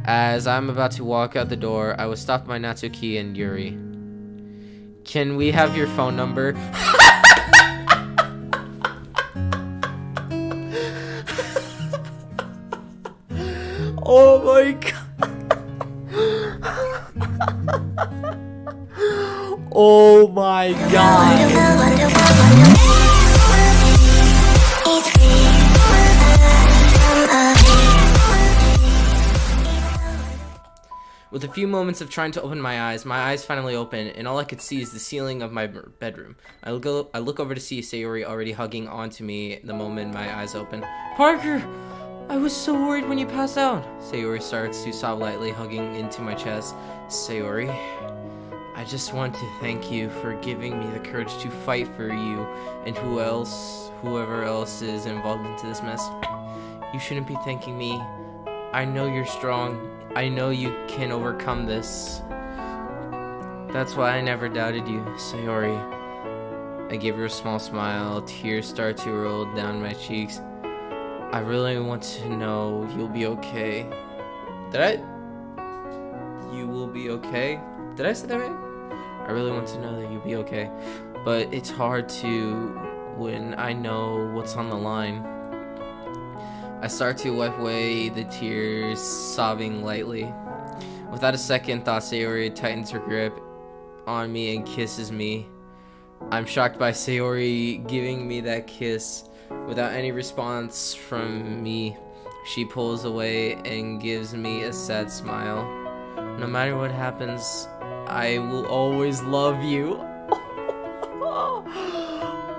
As I'm about to walk out the door, I was stopped by Natsuki and Yuri. Can we have your phone number? Oh my god. Oh my god. With a few moments of trying to open my eyes finally open, and all I could see is the ceiling of my bedroom. I look over to see Sayori already hugging onto me the moment my eyes open. Parker! I was so worried when you passed out. Sayori starts to sob lightly, hugging into my chest. Sayori, I just want to thank you for giving me the courage to fight for you and whoever else is involved into this mess. You shouldn't be thanking me. I know you're strong. I know you can overcome this. That's why I never doubted you, Sayori. I gave her a small smile. Tears start to roll down my cheeks. I really want to know you'll be okay. You will be okay? Did I say that right? I really want to know that you'll be okay. But it's hard to when I know what's on the line. I start to wipe away the tears, sobbing lightly. Without a second thought, Sayori tightens her grip on me and kisses me. I'm shocked by Sayori giving me that kiss. Without any response from me, she pulls away and gives me a sad smile. No matter what happens, I will always love you.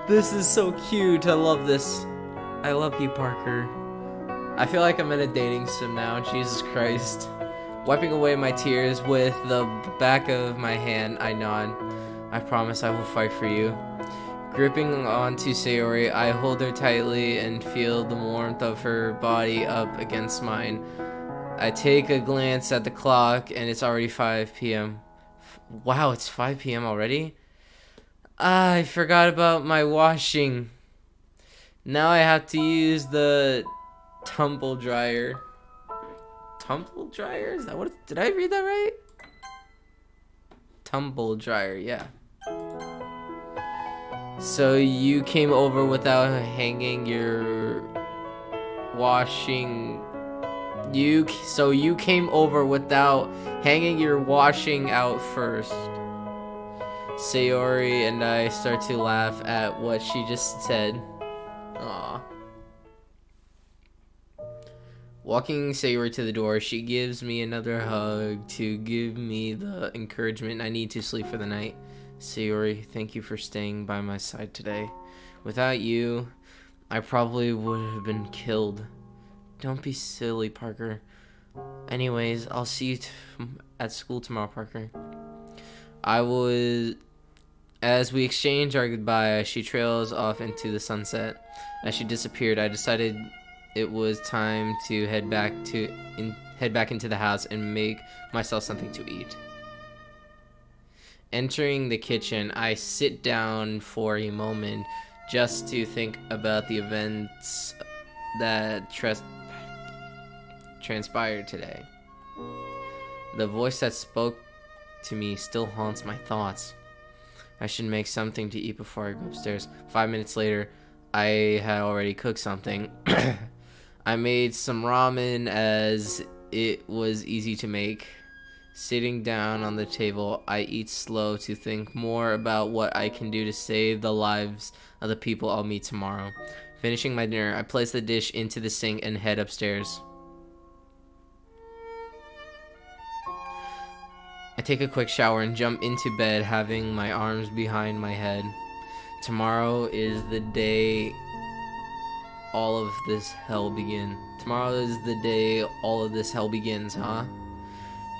This is so cute. I love this. I love you, Parker. I feel like I'm in a dating sim now. Jesus Christ. Wiping away my tears with the back of my hand, I nod. I promise I will fight for you. Gripping onto Sayori, I hold her tightly and feel the warmth of her body up against mine. I take a glance at the clock and it's already 5 p.m. Wow, it's 5 p.m. already? I forgot about my washing. Now I have to use the tumble dryer. Tumble dryer? Is that what? Did I read that right? Tumble dryer, yeah. So you came over without hanging your washing. So you came over without hanging your washing out first. Sayori and I start to laugh at what she just said. Aww. Walking Sayori to the door, she gives me another hug to give me the encouragement I need to sleep for the night. Sayori, thank you for staying by my side today. Without you, I probably would have been killed. Don't be silly, Parker. Anyways, I'll see you at school tomorrow, Parker. As we exchange our goodbye, she trails off into the sunset. As she disappeared, I decided it was time to head back into the house and make myself something to eat. Entering the kitchen, I sit down for a moment just to think about the events that transpired today. The voice that spoke to me still haunts my thoughts. I should make something to eat before I go upstairs. 5 minutes later, I had already cooked something. I made some ramen as it was easy to make. Sitting down on the table, I eat slow to think more about what I can do to save the lives of the people I'll meet tomorrow. Finishing my dinner, I place the dish into the sink and head upstairs. I take a quick shower and jump into bed, having my arms behind my head. Tomorrow is the day all of this hell begins. Tomorrow is the day all of this hell begins, huh?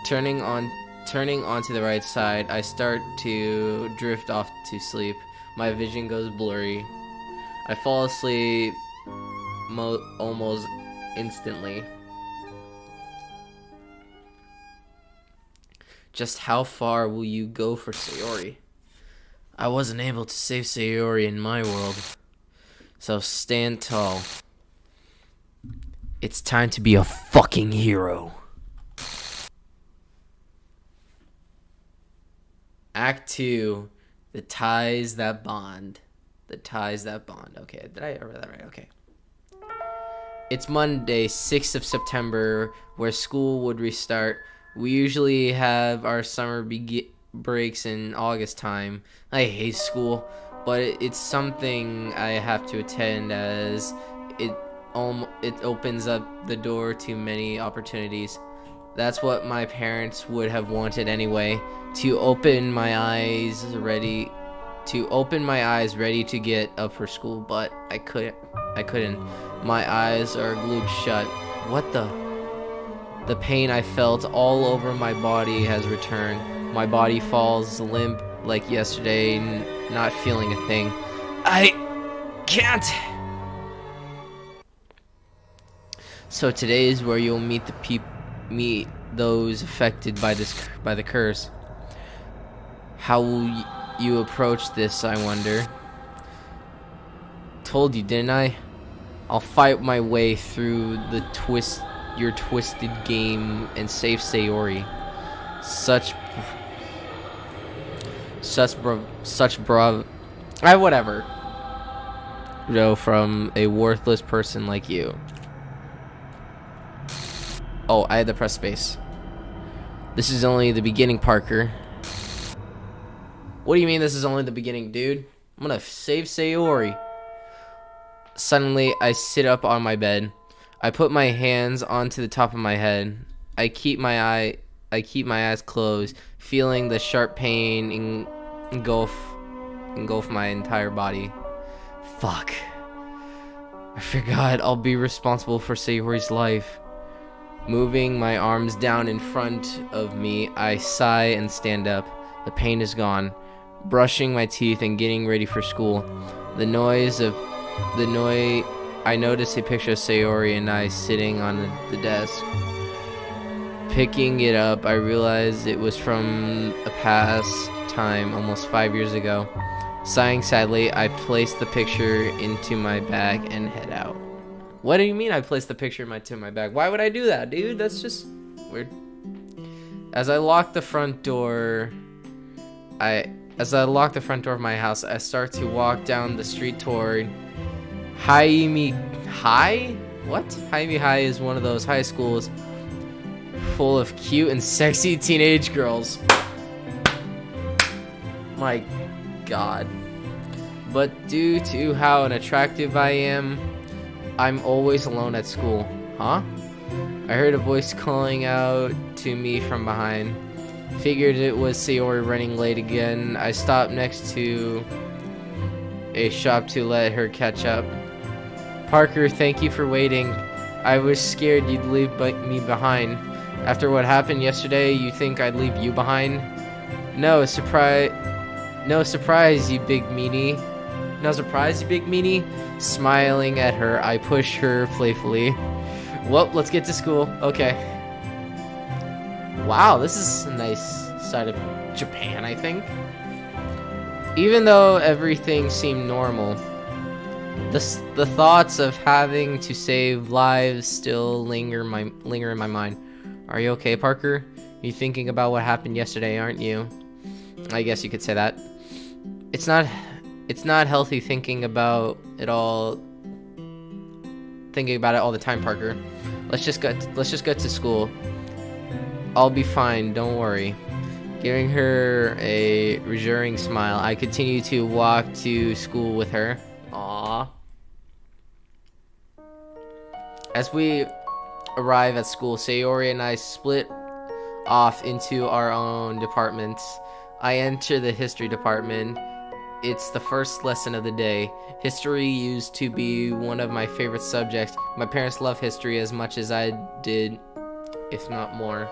Turning onto the right side, I start to drift off to sleep. My vision goes blurry. I fall asleep almost instantly. Just how far will you go for Sayori? I wasn't able to save Sayori in my world. So stand tall. It's time to be a fucking hero. Act 2, the ties that bond. The ties that bond. Okay, did I read that right? Okay. It's Monday, 6th of September, where school would restart. We usually have our summer breaks in August time. I hate school, but it's something I have to attend as it opens up the door to many opportunities. That's what my parents would have wanted anyway, to open my eyes ready to get up for school, but I couldn't. My eyes are glued shut. What the pain I felt all over my body has returned. My body falls limp like yesterday, not feeling a thing. I can't. So today is where you'll meet meet those affected by the curse. How will you approach this, I wonder? Told you, didn't I? I'll fight my way through your twisted game and save Sayori. Whatever. From a worthless person like you. Oh, I had to press space. This is only the beginning, Parker. What do you mean this is only the beginning, dude? I'm gonna save Sayori. Suddenly, I sit up on my bed. I put my hands onto the top of my head. I keep my eyes closed, feeling the sharp pain engulf my entire body. Fuck. I forgot I'll be responsible for Sayori's life. Moving my arms down in front of me, I sigh and stand up. The pain is gone. Brushing my teeth and getting ready for school. I noticed a picture of Sayori and I sitting on the desk. Picking it up, I realized it was from a past time, almost 5 years ago. Sighing sadly, I placed the picture into my bag and head out. What do you mean I placed the picture into my bag? Why would I do that, dude? That's just weird. As I lock the front door of my house, I start to walk down the street toward Jaime High? What? Jaime High is one of those high schools full of cute and sexy teenage girls. My God. But due to how unattractive I am, I'm always alone at school. Huh? I heard a voice calling out to me from behind. Figured it was Sayori running late again. I stopped next to a shop to let her catch up. Parker, thank you for waiting. I was scared you'd leave me behind. After what happened yesterday, you think I'd leave you behind? No surprise, you big meanie. No surprise, you big meanie. Smiling at her, I push her playfully. Well, let's get to school. Okay. Wow, this is a nice side of Japan, I think. Even though everything seemed normal, the thoughts of having to save lives still linger in my mind. Are you okay, Parker? You thinking about what happened yesterday, aren't you? I guess you could say that. It's not healthy thinking about it all the time, Parker. Let's just get to school. I'll be fine, don't worry. Giving her a reassuring smile, I continue to walk to school with her. Aww. As we arrive at school, Sayori and I split off into our own departments. I enter the history department. It's the first lesson of the day. History used to be one of my favorite subjects. My parents love history as much as I did, if not more.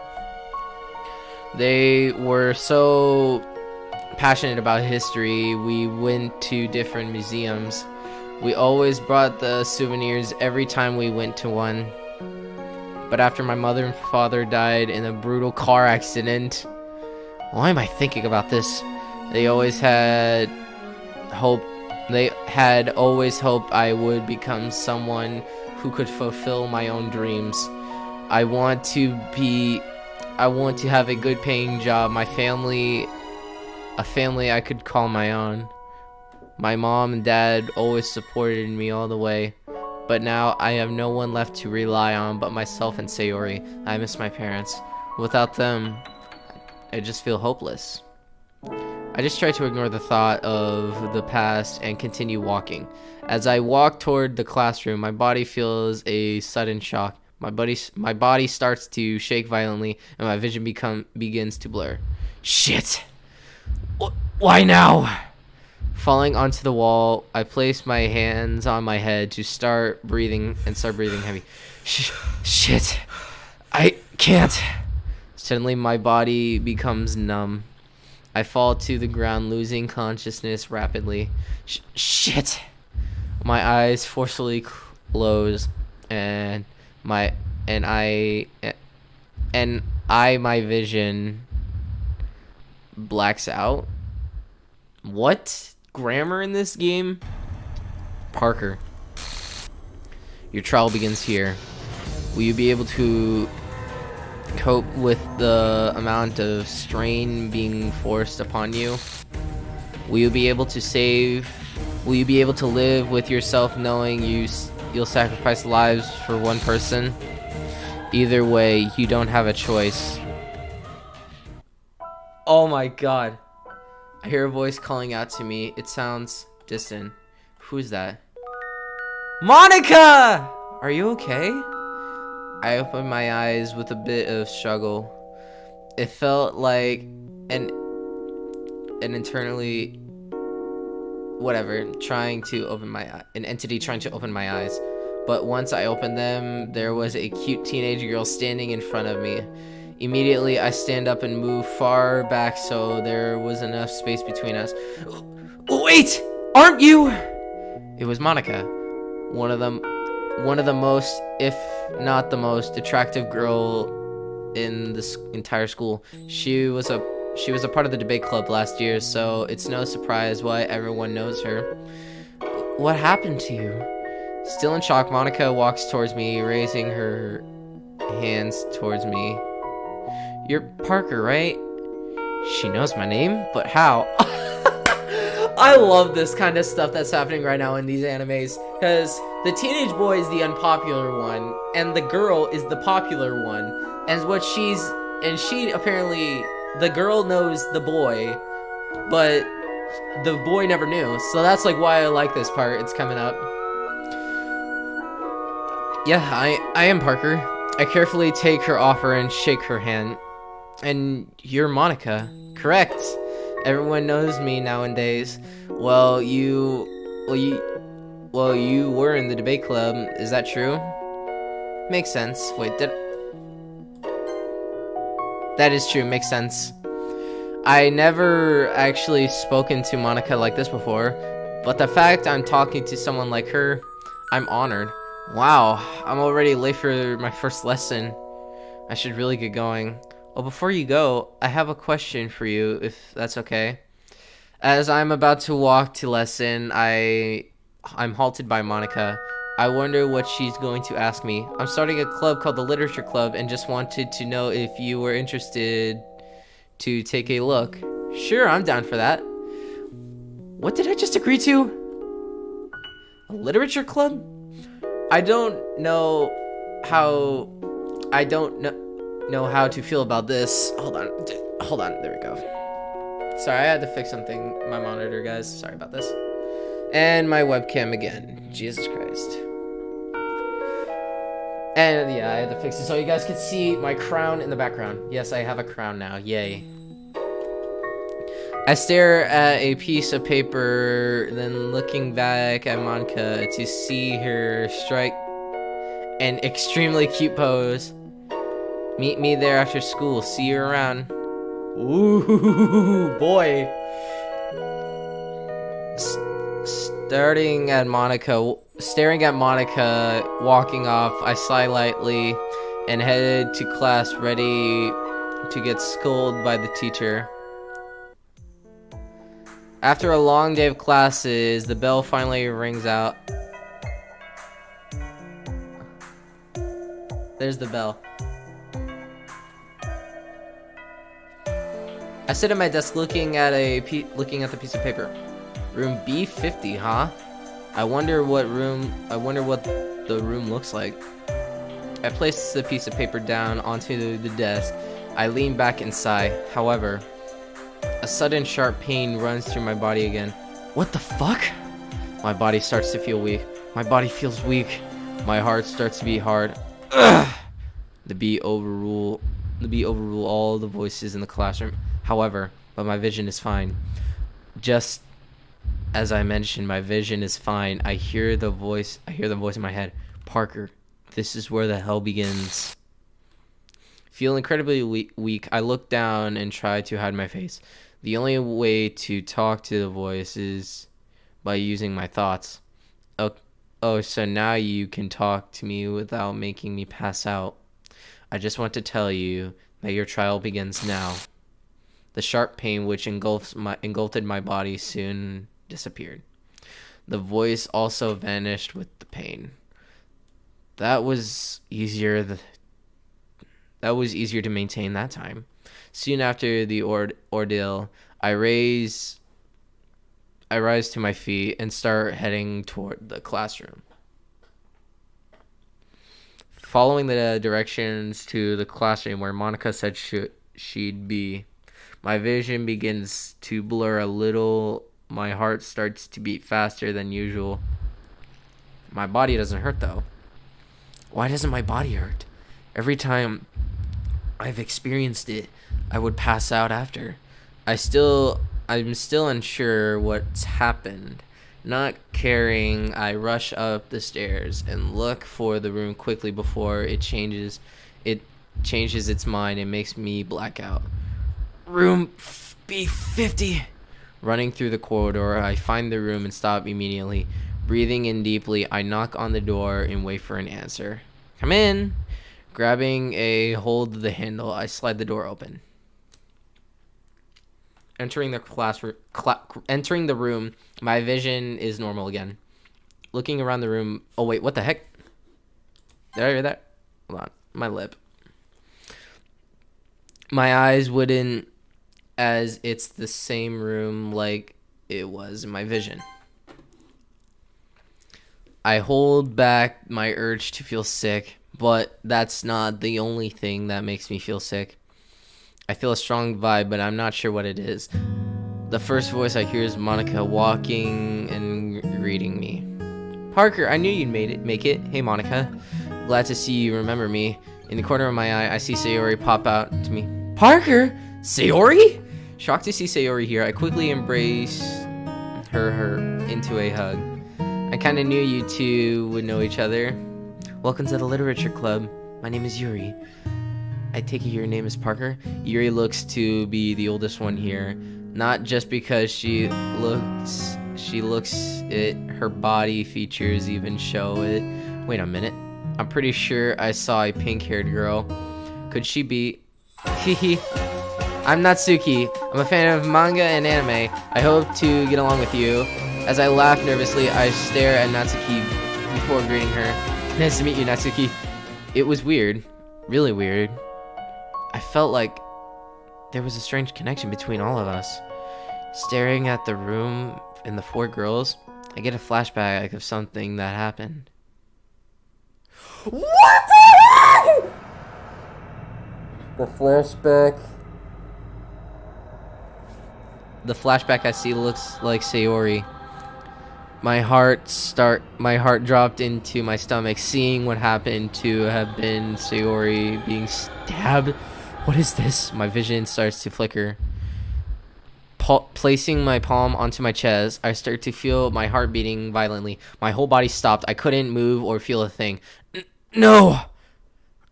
They were so passionate about history. We went to different museums. We always brought the souvenirs every time we went to one. But after my mother and father died in a brutal car accident, why am I thinking about this? They had always hoped I would become someone who could fulfill my own dreams. I want to have a good paying job. My family a family I could call my own. My mom and dad always supported me all the way, but now I have no one left to rely on but myself and Sayori. I miss my parents. Without them, I just feel hopeless. I just try to ignore the thought of the past and continue walking. As I walk toward the classroom, my body feels a sudden shock. My body starts to shake violently, and my vision begins to blur. Shit! Why now? Falling onto the wall, I place my hands on my head to start breathing heavy. Shit! I can't! Suddenly, my body becomes numb. I fall to the ground, losing consciousness rapidly. Shit! My eyes forcefully close, and my vision blacks out. What? Grammar in this game? Parker, your trial begins here. Will you be able to cope with the amount of strain being forced upon you? Will you be able to live with yourself knowing you'll sacrifice lives for one person? Either way, you don't have a choice. Oh my god. I hear a voice calling out to me. It sounds distant. Who's that? Monica! Are you okay? I opened my eyes with a bit of struggle. It felt like an internally an entity trying to open my eyes. But once I opened them, there was a cute teenage girl standing in front of me. Immediately, I stand up and move far back so there was enough space between us. Wait! Aren't you? It was Monica, one of the most, if not the most, attractive girl in this entire school. She was a part of the debate club last year, so it's no surprise why everyone knows her. What happened to you? Still in shock, Monica walks towards me, raising her hands towards me. You're Parker, right? She knows my name, but how? I love this kind of stuff that's happening right now in these animes, because the teenage boy is the unpopular one, and the girl is the popular one. And she apparently, the girl knows the boy, but the boy never knew. So that's like why I like this part. It's coming up. Yeah, I am Parker. I carefully take her offer and shake her hand. And you're Monica. Correct. Everyone knows me nowadays. Well, you were in the debate club. Is that true? Makes sense. Wait, that is true. Makes sense. I never actually spoken to Monica like this before, but the fact I'm talking to someone like her, I'm honored. Wow, I'm already late for my first lesson. I should really get going. Oh, before you go, I have a question for you, if that's okay. As I'm about to walk to lesson, I'm halted by Monica. I wonder what she's going to ask me. I'm starting a club called the Literature Club and just wanted to know if you were interested to take a look. Sure, I'm down for that. What did I just agree to? A literature club? I don't know how to feel about this. Hold on, there we go. Sorry, I had to fix something, my monitor, guys. Sorry about this. And my webcam again. Jesus Christ. And yeah, I had to fix it so you guys could see my crown in the background. Yes, I have a crown now. Yay. I stare at a piece of paper, then looking back at Monica to see her strike an extremely cute pose. Meet me there after school. See you around. Ooh, boy. Staring at Monica, walking off, I sigh lightly and headed to class, ready to get scolded by the teacher. After a long day of classes, the bell finally rings out. There's the bell. I sit at my desk looking at the piece of paper. Room B50, huh? I wonder what the room looks like. I place the piece of paper down onto the desk. I lean back and sigh. However, a sudden sharp pain runs through my body again. What the fuck? My body starts to feel weak. My body feels weak. My heart starts to beat hard. Ugh. The beat overrule all the voices in the classroom. However, but my vision is fine. Just as I mentioned, my vision is fine. I hear the voice in my head. Parker, this is where the hell begins. Feel incredibly weak. I look down and try to hide my face. The only way to talk to the voice is by using my thoughts. Oh, so now you can talk to me without making me pass out. I just want to tell you that your trial begins now. The sharp pain which engulfed my body soon disappeared. The voice also vanished with the pain. That was easier to maintain that time. Soon after the ordeal, I rise to my feet and start heading toward the classroom. Following the directions to the classroom where Monica said she'd be, my vision begins to blur a little. My heart starts to beat faster than usual. My body doesn't hurt though. Why doesn't my body hurt? Every time I've experienced it, I would pass out after. I'm still unsure what's happened. Not caring, I rush up the stairs and look for the room quickly before it changes its mind and makes me black out. Room B50. Running through the corridor, I find the room and stop immediately. Breathing in deeply, I knock on the door and wait for an answer. Come in. Grabbing a hold of the handle, I slide the door open. Entering the room, my vision is normal again. Looking around the room. Oh wait, what the heck? Did I hear that? Hold on, my lip. My eyes wouldn't, as it's the same room like it was in my vision. I hold back my urge to feel sick, but that's not the only thing that makes me feel sick. I feel a strong vibe, but I'm not sure what it is. The first voice I hear is Monica walking and greeting me. Parker, I knew you'd make it. Hey, Monica. Glad to see you remember me. In the corner of my eye, I see Sayori pop out to me. Parker? Sayori? Shocked to see Sayori here, I quickly embrace her into a hug. I kind of knew you two would know each other. Welcome to the literature club. My name is Yuri. I take it your name is Parker? Yuri looks to be the oldest one here. Not just because she looks it, her body features even show it. Wait a minute. I'm pretty sure I saw a pink-haired girl. Could she be? Hehe. I'm Natsuki. I'm a fan of manga and anime. I hope to get along with you. As I laugh nervously, I stare at Natsuki before greeting her. Nice to meet you, Natsuki. It was weird. Really weird. I felt like there was a strange connection between all of us. Staring at the room and the four girls, I get a flashback of something that happened. What the heck? The flashback I see looks like Sayori. My heart dropped into my stomach, seeing what happened to have been Sayori being stabbed. What is this? My vision starts to flicker. Placing my palm onto my chest, I start to feel my heart beating violently. My whole body stopped. I couldn't move or feel a thing. No!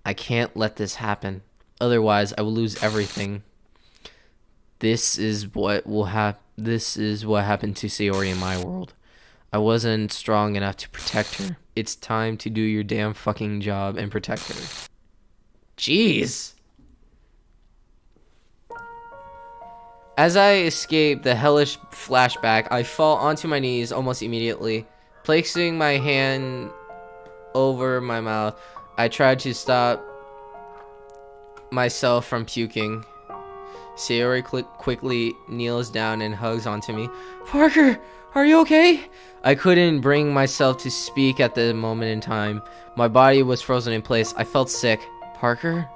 I can't let this happen. Otherwise, I will lose everything. This is what happened to Sayori in my world. I wasn't strong enough to protect her. It's time to do your damn fucking job and protect her. Jeez. As I escape the hellish flashback, I fall onto my knees almost immediately. Placing my hand over my mouth, I tried to stop myself from puking. Sayori quickly kneels down and hugs onto me. Parker, are you okay? I couldn't bring myself to speak at the moment in time. My body was frozen in place. I felt sick. Parker?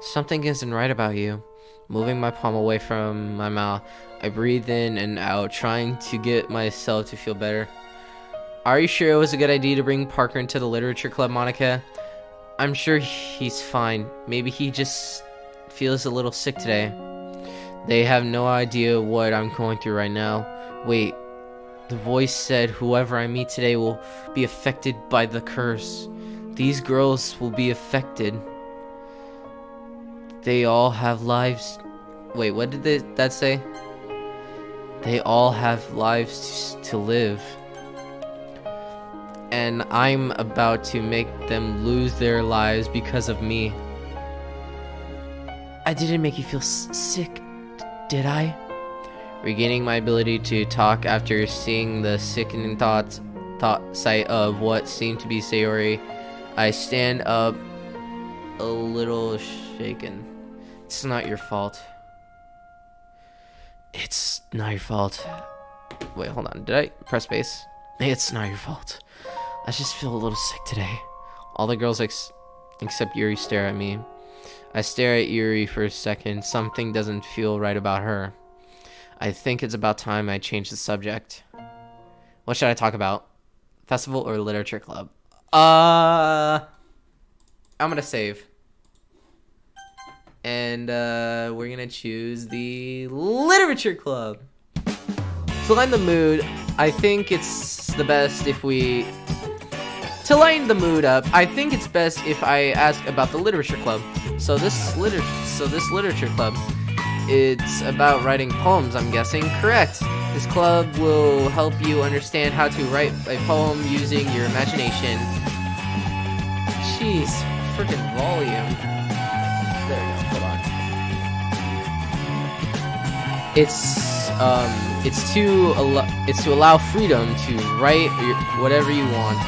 Something isn't right about you. Moving my palm away from my mouth, I breathed in and out, trying to get myself to feel better. Are you sure it was a good idea to bring Parker into the literature club, Monica? I'm sure he's fine. Maybe he just feels a little sick today. They have no idea what I'm going through right now. Wait, the voice said whoever I meet today will be affected by the curse. These girls will be affected. They all have lives. Wait, what did that say? They all have lives to live. And I'm about to make them lose their lives because of me. I didn't make you feel sick, did I? Regaining my ability to talk after seeing the sickening sight of what seemed to be Sayori, I stand up a little shaken. It's not your fault. It's not your fault. Wait, hold on. Did I press space? It's not your fault. I just feel a little sick today. All the girls except Yuri stare at me. I stare at Yuri for a second. Something doesn't feel right about her. I think it's about time I change the subject. What should I talk about? Festival or literature club? I'm gonna save. And we're gonna choose the literature club. To lighten the mood, I think it's the best if we... To lighten the mood up, I think it's best if I ask about the literature club. So this literature club, it's about writing poems, I'm guessing. Correct. This club will help you understand how to write a poem using your imagination. Jeez, freaking volume. There we go. Hold on. It's to allow freedom to write whatever you want.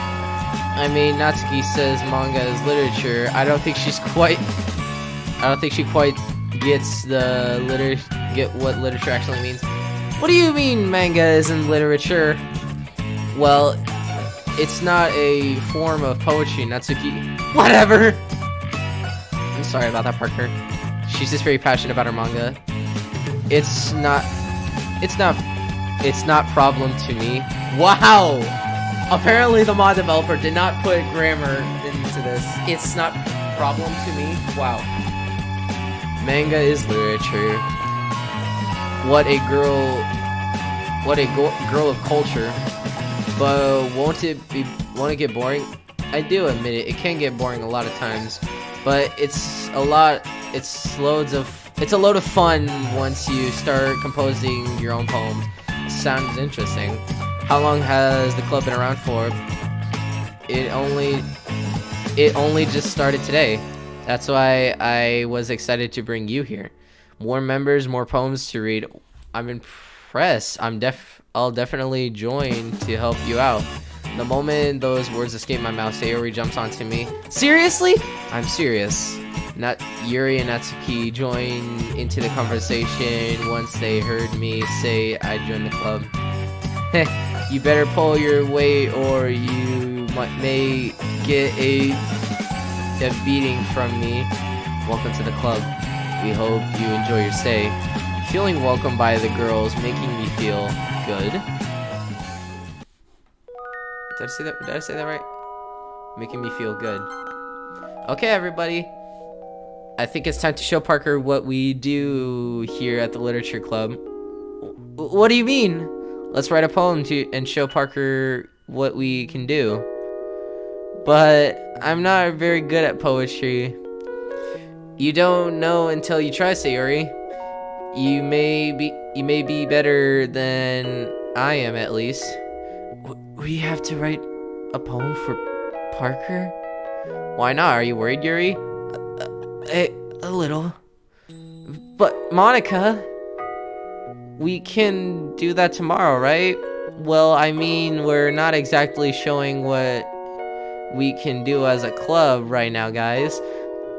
I mean, Natsuki says manga is literature. I don't think she quite gets what literature actually means. What do you mean manga isn't literature? Well, it's not a form of poetry, Natsuki. Whatever. I'm sorry about that, Parker. She's just very passionate about her manga. It's not problem to me. Wow. Apparently the mod developer did not put grammar into this. It's not problem to me. Wow. Manga is literature. What a girl of culture. But won't it get boring? I do admit it. It can get boring a lot of times, but it's a load of fun once you start composing your own poems. It sounds interesting. How long has the club been around for? It only just started today. That's why I was excited to bring you here. More members, more poems to read. I'm impressed. I'll definitely join to help you out. The moment those words escape my mouth, Sayori jumps onto me. Seriously? I'm serious. Yuri and Natsuki join into the conversation once they heard me say I joined the club. You better pull your weight or you may get a beating from me. Welcome to the club. We hope you enjoy your stay. Feeling welcomed by the girls, making me feel good. Did I say that right? Making me feel good. Okay, everybody. I think it's time to show Parker what we do here at the literature club. What do you mean? Let's write a poem and show Parker what we can do. But I'm not very good at poetry. You don't know until you try, Sayori. You may be better than I am, at least. We have to write a poem for Parker? Why not? Are you worried, Yuri? A little. But Monica, we can do that tomorrow, right? Well, I mean, we're not exactly showing what we can do as a club right now, guys.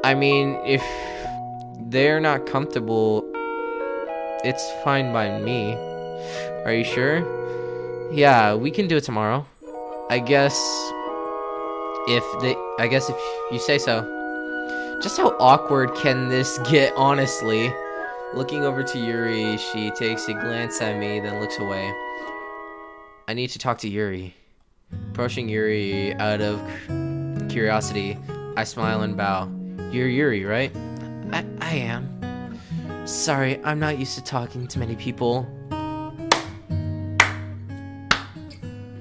I mean, if they're not comfortable It's fine by me. Are you sure? Yeah, we can do it tomorrow. I guess if you say so. Just how awkward can this get, honestly? Looking over to Yuri, she takes a glance at me, then looks away. I need to talk to Yuri. Approaching Yuri out of curiosity, I smile and bow. You're Yuri, right? I am. Sorry, I'm not used to talking to many people.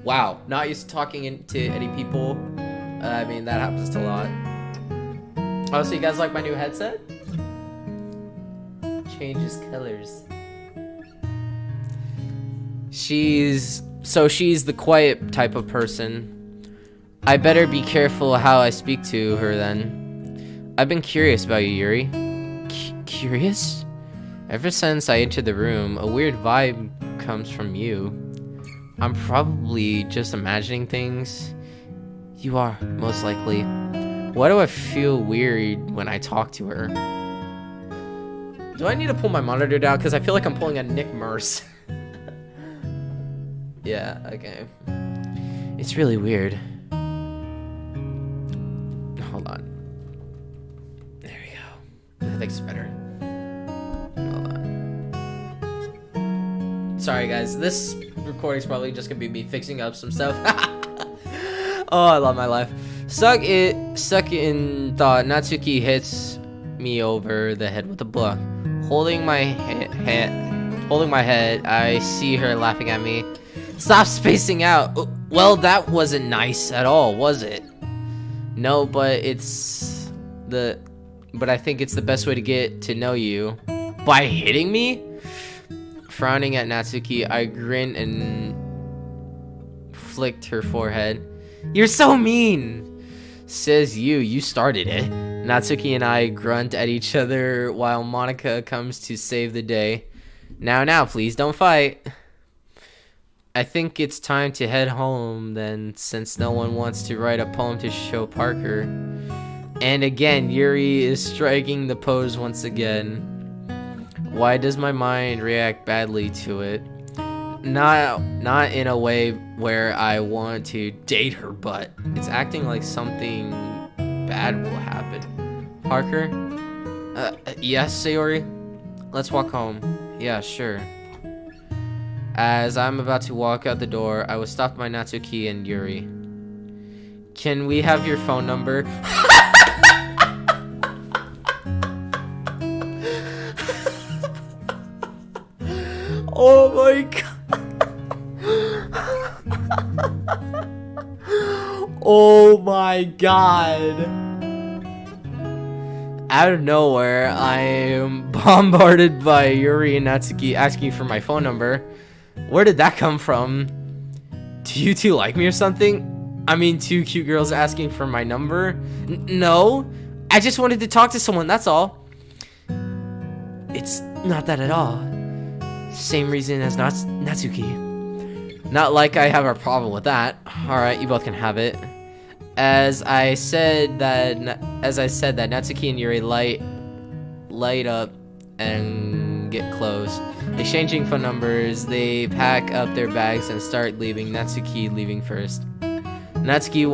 Wow, not used to talking to any people. I mean, that happens a lot. Oh, so you guys like my new headset? Changes colors. She's the quiet type of person. I better be careful how I speak to her then. I've been curious about you, Yuri. Curious? Ever since I entered the room, a weird vibe comes from you. I'm probably just imagining things. You are, most likely. Why do I feel weird when I talk to her? Do I need to pull my monitor down? Because I feel like I'm pulling a Nick Merce. Yeah, okay. It's really weird. Hold on. There we go. I think it's better. Hold on. Sorry, guys. This recording's probably just gonna be me fixing up some stuff. Oh, I love my life. Stuck in thought, Natsuki hits me over the head with a book. Holding my head, I see her laughing at me. Stop spacing out. Well, that wasn't nice at all, was it? No, but I think it's the best way to get to know you. By hitting me? Frowning at Natsuki, I grinned and flicked her forehead. You're so mean! Says you started it. Natsuki and I grunt at each other while Monica comes to save the day. Now, please don't fight. I think it's time to head home then, since no one wants to write a poem to show Parker. And again, Yuri is striking the pose once again. Why does my mind react badly to it? Not in a way where I want to date her, but it's acting like something bad will happen. Parker? Yes, Sayori? Let's walk home. Yeah, sure. As I'm about to walk out the door, I was stopped by Natsuki and Yuri. Can we have your phone number? Oh my god. Oh my god. Out of nowhere, I am bombarded by Yuri and Natsuki asking for my phone number. Where did that come from? Do you two like me or something? I mean, two cute girls asking for my number? No, I just wanted to talk to someone, that's all. It's not that at all. Same reason as Natsuki. Not like I have a problem with that. Alright, you both can have it. As I said that Natsuki and Yuri light up and get close. Exchanging phone numbers, they pack up their bags and start leaving, Natsuki leaving first. Natsuki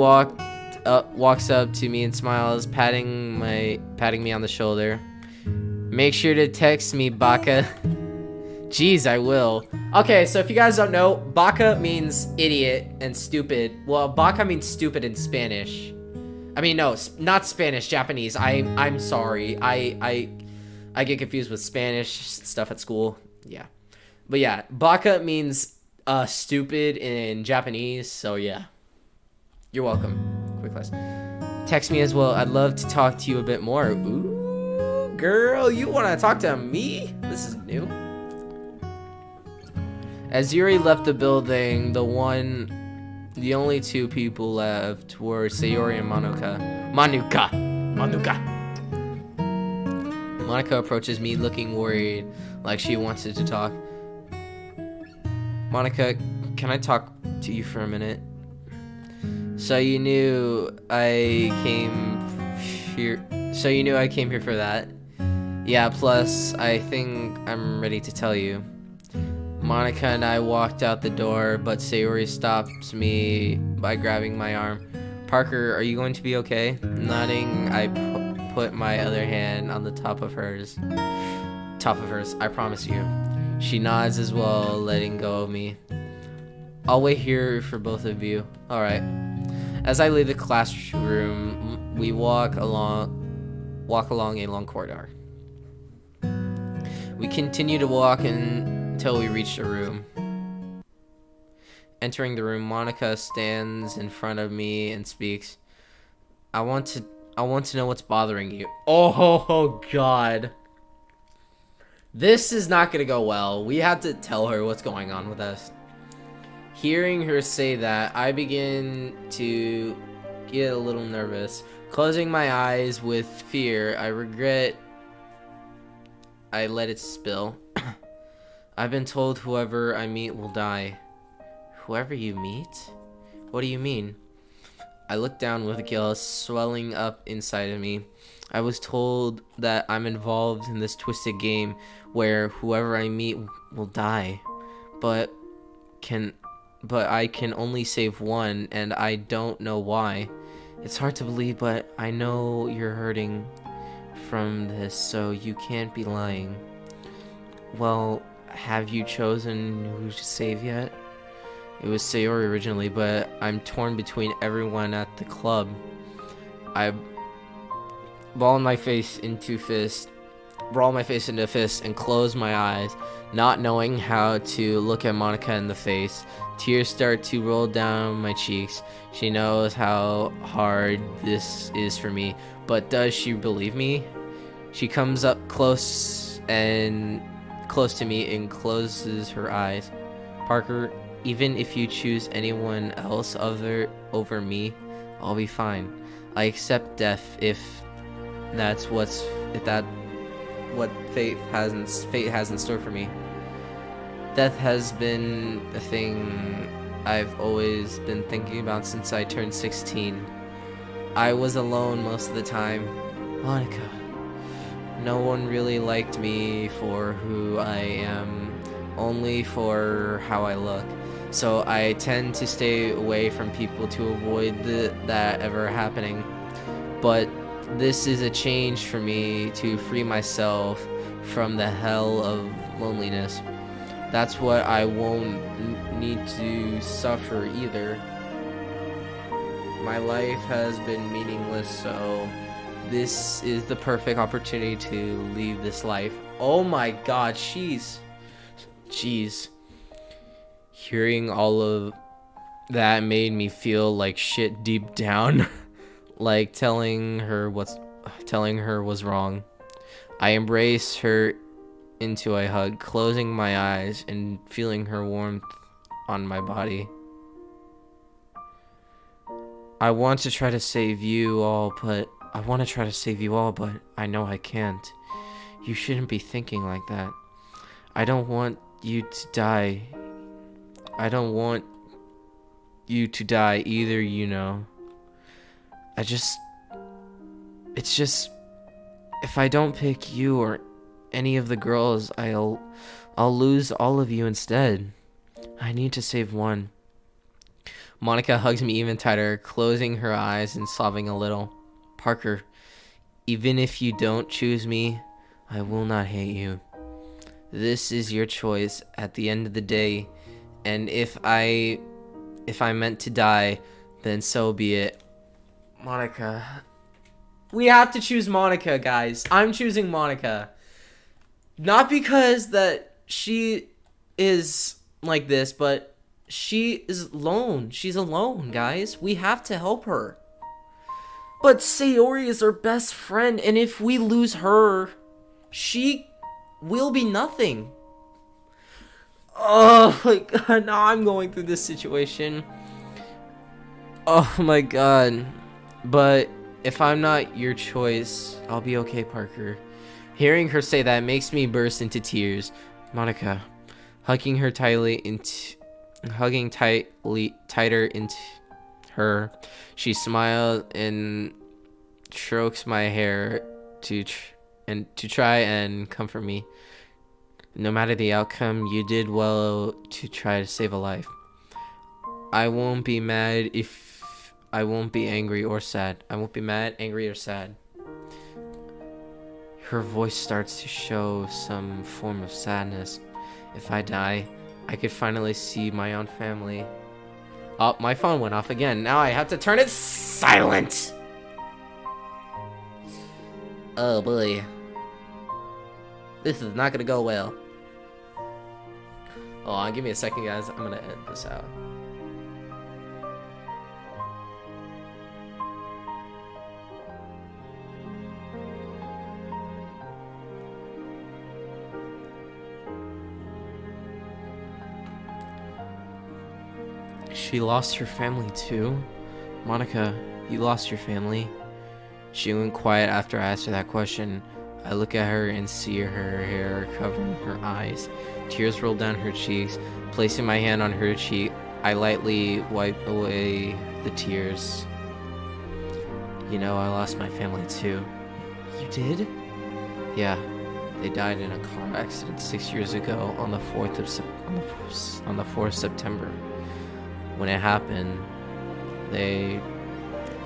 walks up to me and smiles, patting me on the shoulder. Make sure to text me, Baka. Jeez, I will. Okay, so if you guys don't know, Baka means idiot and stupid. Well, Baka means stupid in Spanish. I mean, no, not Spanish, Japanese. I'm sorry. I get confused with Spanish stuff at school. Yeah. But yeah, Baka means stupid in Japanese, so yeah. You're welcome. Quick class. Text me as well. I'd love to talk to you a bit more. Ooh, girl, you want to talk to me? This is new. As Yuri left the building, the only two people left were Sayori and Manuka. Monica approaches me looking worried, like she wanted to talk. Monica, can I talk to you for a minute? So you knew I came here for that? Yeah, plus, I think I'm ready to tell you. Monica and I walked out the door, but Sayori stops me by grabbing my arm. Parker, are you going to be okay? Nodding, I put my other hand on the top of hers. I promise you. She nods as well, letting go of me. I'll wait here for both of you. Alright. As I leave the classroom, we walk along a long corridor. We continue to walk until we reach a room. Entering the room, Monica stands in front of me and speaks. I want to know what's bothering you. Oh God. This is not gonna go well. We have to tell her what's going on with us. Hearing her say that, I begin to get a little nervous. Closing my eyes with fear, I regret I let it spill. I've been told whoever I meet will die. Whoever you meet? What do you mean? I look down with guilt swelling up inside of me. I was told that I'm involved in this twisted game where whoever I meet will die. But I can only save one, and I don't know why. It's hard to believe, but I know you're hurting from this, so you can't be lying. Well, have you chosen who to save yet? It was Sayori originally, but I'm torn between everyone at the club. I ball my face into a fist, and close my eyes, not knowing how to look at Monica in the face. Tears start to roll down my cheeks. She knows how hard this is for me, but does she believe me? She comes up close to me and closes her eyes. Parker, even if you choose anyone else over me, I'll be fine. I accept death if that's what fate has in store for me. Death has been a thing I've always been thinking about since I turned 16. I was alone most of the time. Monica, no one really liked me for who I am, only for how I look. So I tend to stay away from people to avoid that ever happening. But this is a change for me to free myself from the hell of loneliness. That's what I won't need to suffer either. My life has been meaningless, so this is the perfect opportunity to leave this life. Oh my God, jeez. Hearing all of that made me feel like shit deep down. Like telling her was wrong. I embrace her into a hug, closing my eyes and feeling her warmth on my body. I want to try to save you all, but I know I can't. You shouldn't be thinking like that. I don't want you to die. I don't want you to die either, you know. It's just, if I don't pick you or any of the girls, I'll lose all of you instead. I need to save one. Monica hugs me even tighter, closing her eyes and sobbing a little. Parker, even if you don't choose me, I will not hate you. This is your choice at the end of the day, and if I meant to die, then so be it. Monica. We have to choose Monica, guys. I'm choosing Monica. Not because that she is like this, but she is alone. She's alone, guys. We have to help her. But Sayori is our best friend, and if we lose her, she will be nothing. Oh my God, now I'm going through this situation. Oh my God. But if I'm not your choice, I'll be okay, Parker. Hearing her say that makes me burst into tears. Monica, hugging tighter into her, she smiled and strokes my hair to and comfort me. No matter the outcome, you did well to try to save a life. I won't be mad if I won't be angry or sad. I won't be mad, angry, or sad. Her voice starts to show some form of sadness. If I die, I could finally see my own family. Oh, my phone went off again. Now I have to turn it silent. Oh boy. This is not gonna go well. Oh, give me a second, guys. I'm gonna edit this out. She lost her family too? Monica, you lost your family? She went quiet after I asked her that question. I look at her and see her hair covering her eyes. Tears roll down her cheeks. Placing my hand on her cheek, I lightly wipe away the tears. You know, I lost my family too. You did? Yeah. They died in a car accident 6 years ago on the 4th of September. When it happened, they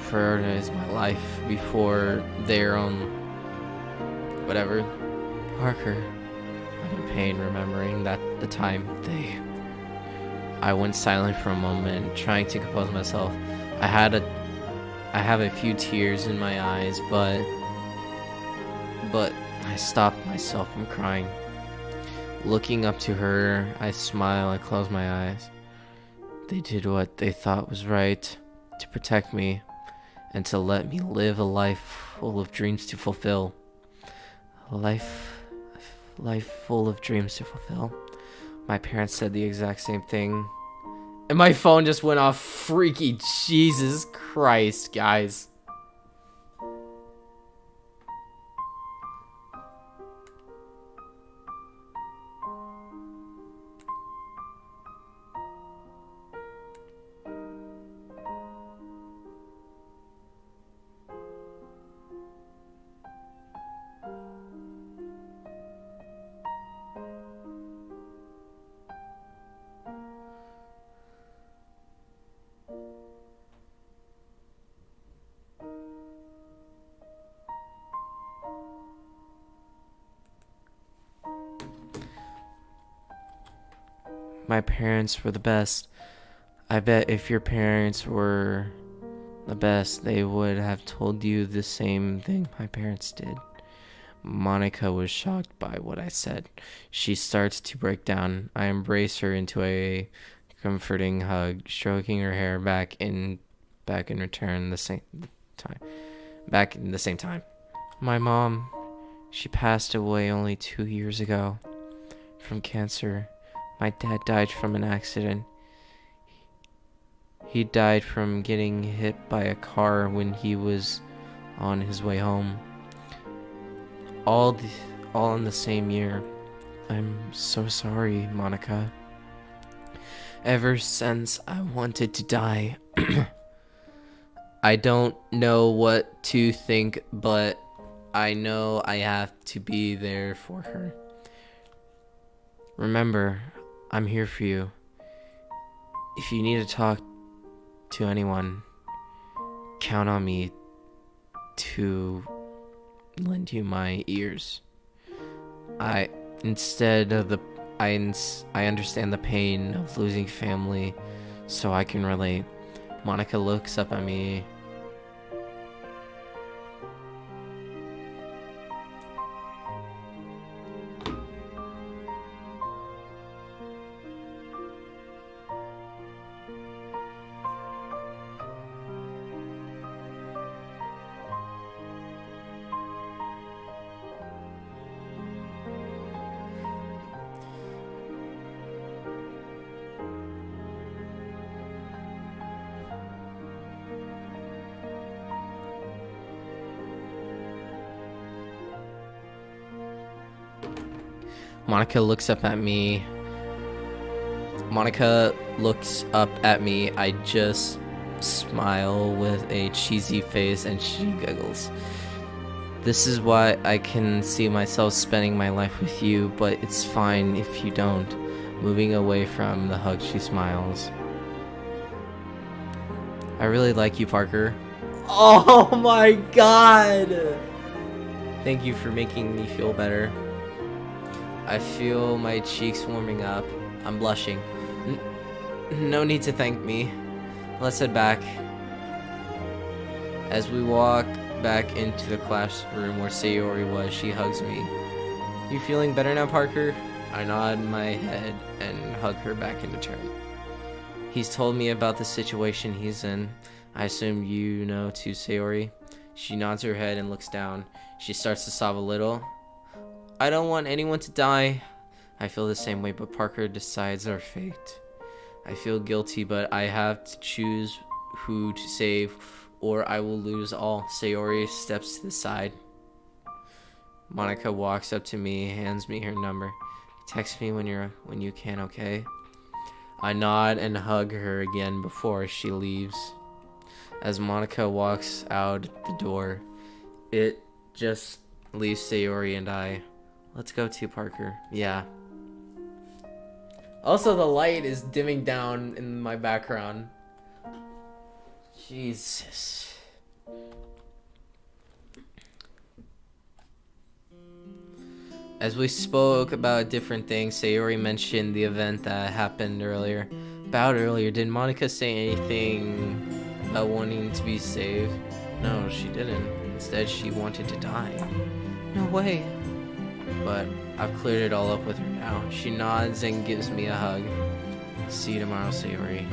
prioritized my life before their own whatever. Parker, I'm in pain remembering that the time I went silent for a moment, trying to compose myself. I have a few tears in my eyes, but I stopped myself from crying. Looking up to her, I smile and close my eyes. They did what they thought was right to protect me and to let me live a life full of dreams to fulfill. A life full of dreams to fulfill. My parents said the exact same thing. And my phone just went off. Freaky Jesus Christ, guys. My parents were the best. I bet if your parents were the best, they would have told you the same thing my parents did. Monica was shocked by what I said. She starts to break down. I embrace her into a comforting hug, stroking her hair back in return the same time. My mom, she passed away only 2 years ago from cancer. My dad died from an accident. He died from getting hit by a car when he was on his way home. All in the same year. I'm so sorry, Monica. Ever since I wanted to die, I don't know what to think, but I know I have to be there for her. Remember, I'm here for you. If you need to talk to anyone, count on me to lend you my ears. I understand the pain of losing family, so I can relate. Monica looks up at me. Monica looks up at me. I just smile with a cheesy face and she giggles. This is why I can see myself spending my life with you, but it's fine if you don't. Moving away from the hug, she smiles. I really like you, Parker. Oh my god! Thank you for making me feel better. I feel my cheeks warming up. I'm blushing. No need to thank me. Let's head back. As we walk back into the classroom where Sayori was, she hugs me. You feeling better now, Parker? I nod my head and hug her back in return. He's told me about the situation he's in. I assume you know too, Sayori. She nods her head and looks down. She starts to sob a little. I don't want anyone to die. I feel the same way, but Parker decides our fate. I feel guilty, but I have to choose who to save, or I will lose all. Sayori steps to the side. Monica walks up to me, hands me her number. Text me when you can, okay? I nod and hug her again before she leaves. As Monica walks out the door, it just leaves Sayori and I. Let's go to Parker. Yeah. Also, the light is dimming down in my background. Jesus. As we spoke about different things, Sayori mentioned the event that happened earlier. Did Monica say anything about wanting to be saved? No, she didn't. Instead, she wanted to die. No way. But I've cleared it all up with her now. She nods and gives me a hug. See you tomorrow, Sayori.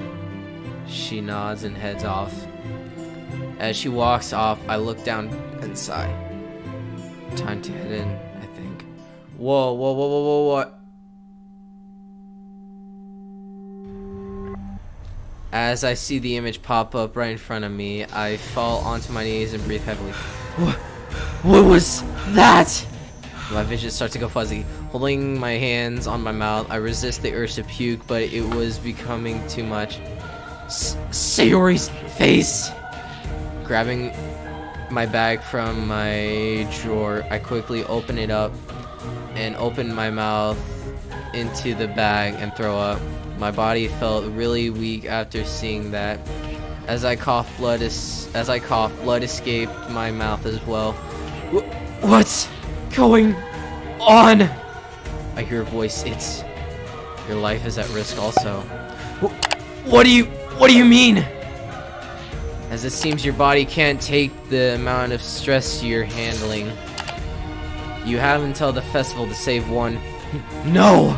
She nods and heads off. As she walks off, I look down and sigh. Time to head in, I think. Whoa, what? As I see the image pop up right in front of me, I fall onto my knees and breathe heavily. What was that? My vision starts to go fuzzy. Holding my hands on my mouth, I resist the urge to puke, but it was becoming too much. Sayori's face! Grabbing my bag from my drawer, I quickly open it up and open my mouth into the bag and throw up. My body felt really weak after seeing that. As I coughed, blood escaped my mouth as well. What's going on? I hear a voice. It's your life is at risk also. What do you mean? As it seems your body can't take the amount of stress you're handling. You have until the festival to save one. No!